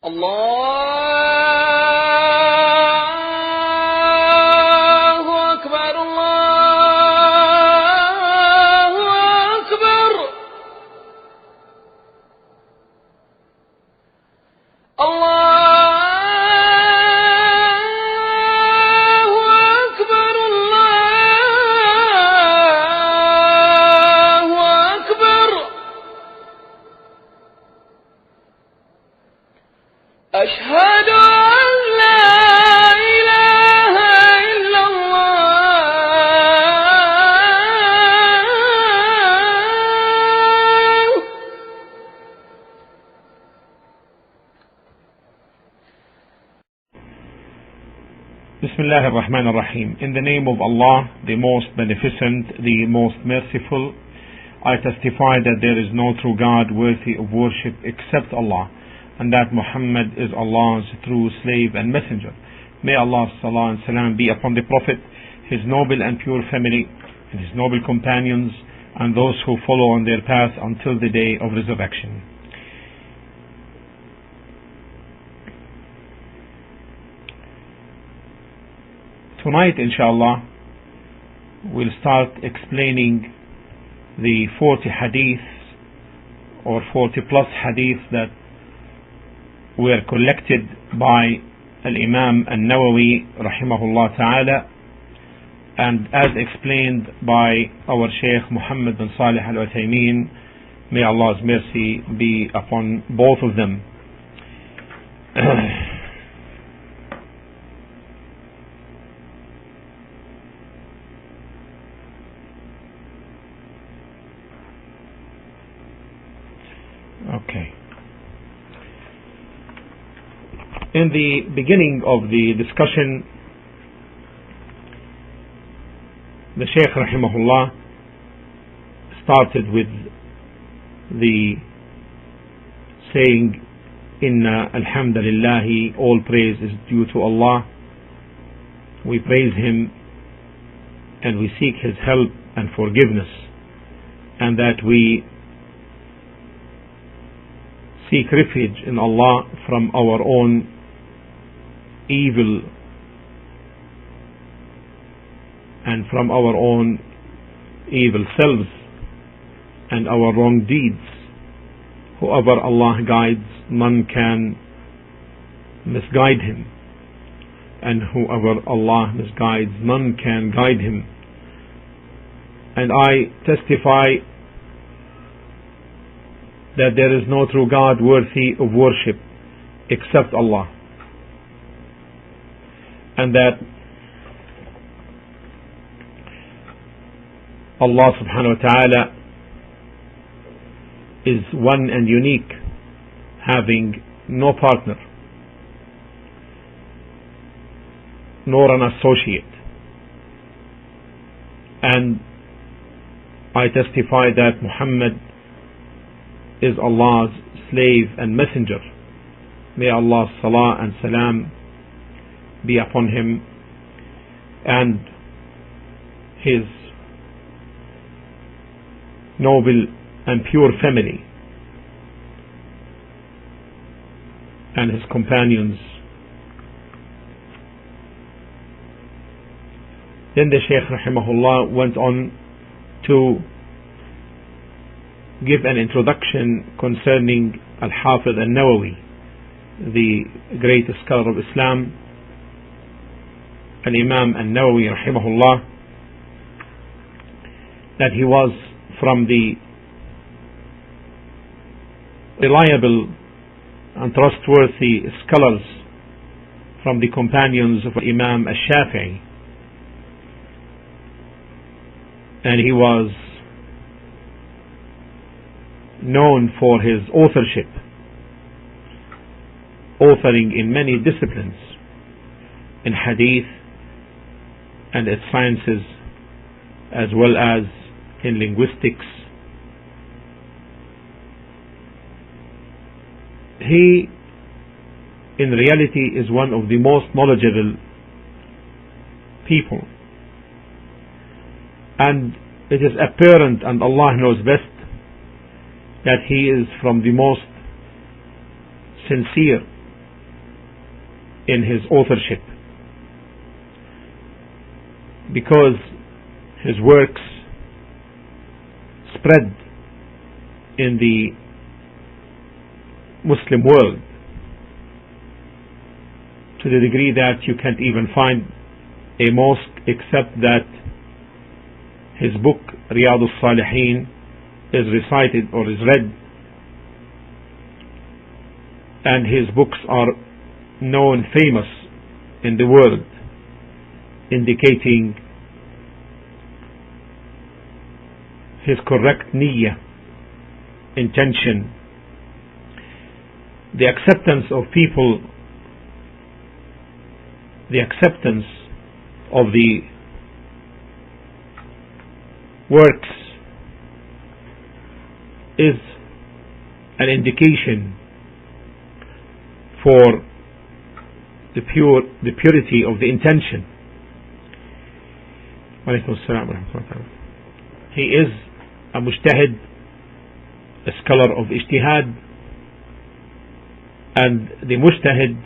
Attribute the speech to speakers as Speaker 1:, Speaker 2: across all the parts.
Speaker 1: الله أكبر الله أكبر الله أكبر الله أكبر أشهد أن لا إله إلا الله.
Speaker 2: Bismillah ar-Rahman ar-Rahim. In the name of Allah, the most beneficent, the most merciful, I testify that there is no true God worthy of worship except Allah, and that Muhammad is Allah's true slave and messenger. May Allah's salah and salam be upon the Prophet, his noble and pure family, and his noble companions, and those who follow on their path until the day of resurrection. Tonight, inshallah, we'll start explaining the 40 hadiths or 40 plus hadiths that were collected by Al-Imam An-Nawwai rahimahullah ta'ala, and as explained by our Shaykh Muhammad bin Saleh Al-Uthaymeen, may Allah's mercy be upon both of them. Okay. In the beginning of the discussion, the Shaykh rahimahullah started with the saying, Inna alhamdulillahi, all praise is due to Allah. We praise Him and we seek His help and forgiveness, and that we seek refuge in Allah from our own evil and from our own evil selves and our wrong deeds. Whoever Allah guides, none can misguide him, and whoever Allah misguides, none can guide him. And I testify that there is no true God worthy of worship except Allah, and that Allah subhanahu wa ta'ala is one and unique, having no partner nor an associate. And I testify that Muhammad is Allah's slave and messenger. May Allah's salah and salam be upon him and his noble and pure family and his companions. Then the Shaykh rahimahullah went on to give an introduction concerning Al-Hafidh An-Nawwai, the great scholar of Islam, Al-Imam An-Nawwai rahimahullah, that he was from the reliable and trustworthy scholars from the companions of Imam Al-Shafi'i, and he was known for his authorship, authoring in many disciplines, in hadith and its sciences, as well as in linguistics. He in reality is one of the most knowledgeable people, and it is apparent, and Allah knows best, that he is from the most sincere in his authorship, because his works spread in the Muslim world to the degree that you can't even find a mosque except that his book Riyadh As-Salihin is recited or is read, and his books are known, famous in the world, indicating his correct niyyah, intention, the acceptance of people, the acceptance of the works is an indication for the purity of the intention. He is a mujtahid, a scholar of ijtihad, and the mujtahid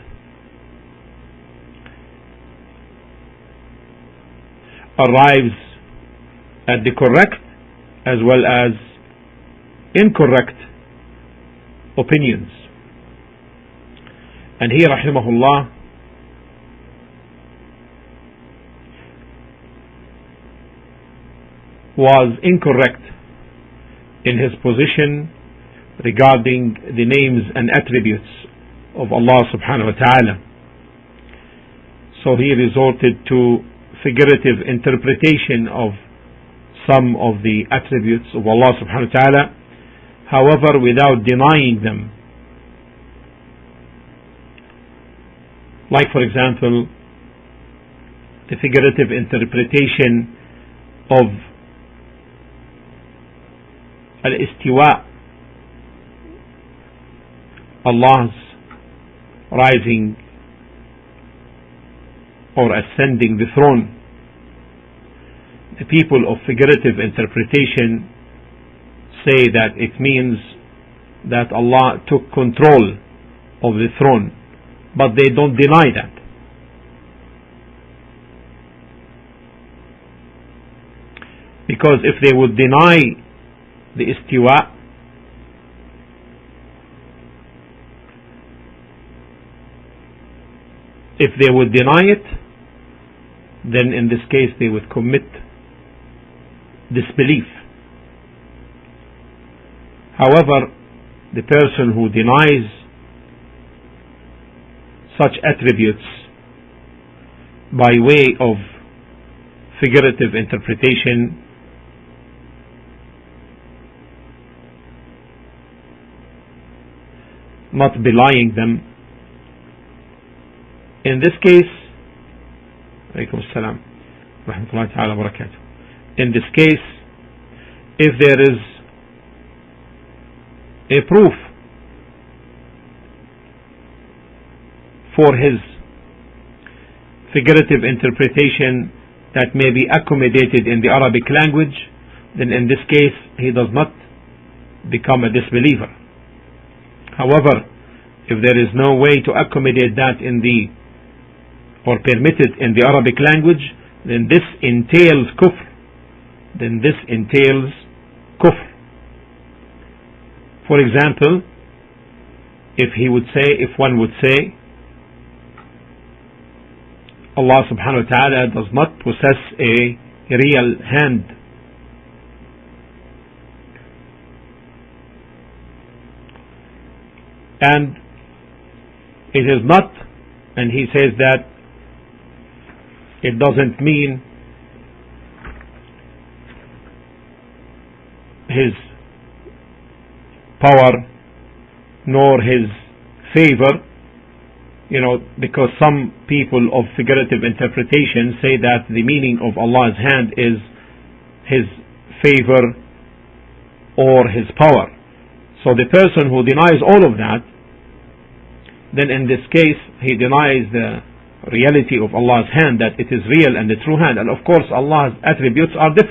Speaker 2: arrives at the correct as well as incorrect opinions. And he, rahimahullah, was incorrect in his position regarding the names and attributes of Allah subhanahu wa ta'ala. So he resorted to figurative interpretation of some of the attributes of Allah subhanahu wa ta'ala, however without denying them. Like, for example, the figurative interpretation of al-istiwa, Allah's rising or ascending the throne. The people of figurative interpretation say that it means that Allah took control of the throne, but they don't deny that. Because if they would deny the istiwa, if they would deny it, then in this case they would commit disbelief. However, the person who denies such attributes by way of figurative interpretation not belying them, in this case, alaykum assalam rahmatullahi ta'ala wa barakatuh, in this case, if there is a proof for his figurative interpretation that may be accommodated in the Arabic language, then in this case he does not become a disbeliever. However, if there is no way to accommodate that in the or permit it in the Arabic language, then this entails kufr. For example, if one would say Allah subhanahu wa ta'ala does not possess a real hand, and it is not, and he says that it doesn't mean his power nor his favor, because some people of figurative interpretation say that the meaning of Allah's hand is his favor or his power. So the person who denies all of that, then in this case he denies the reality of Allah's hand, that it is real and the true hand. And of course Allah's attributes are different.